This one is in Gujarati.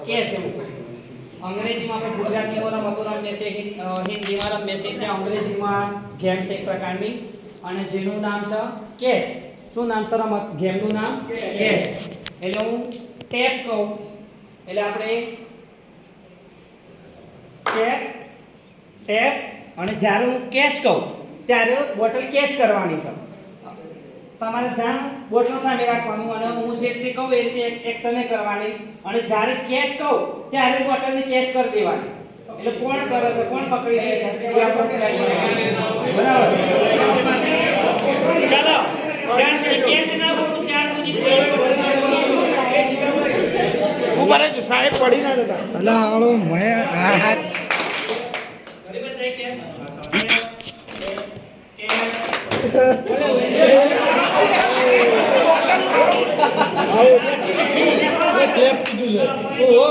કેચ. અંગ્રેજીમાં આપણે ગુજરાતીમાં રમતો રમીએ છીએ, હિન્દીમાં રમીએ છીએ, ત્યાં અંગ્રેજીમાં ગેમ્સ એક પ્રકારની, અને જેનું નામ છે કેચ. શું નામ છે રમત ગેમનું નામ? કેચ. એટલે હું ટેપ કહું એટલે આપણે ટેપ, અને જ્યારે હું કેચ કહું ત્યારે બોટલ કેચ કરવાની છે. તમારે ધ્યાન બોટલ સામે રાખવાનું, અને હું જે રીતે કહું એ રીતે એક્શન કરવાની, અને જ્યારે કેચ કહું ત્યારે બોટલને કેચ કરી દેવાની. એટલે કોણ કરે છે, કોણ પકડી લે છે એ આપણે બરાબર. ચાલો, જ્યાં સુધી કેચ ના બોલું ત્યાં સુધી ઉભા રહેજો સાહેબ, પડી ના જતા. અલા હાલો મેં હાથ ક્લેપ કીધું છે. ઓહો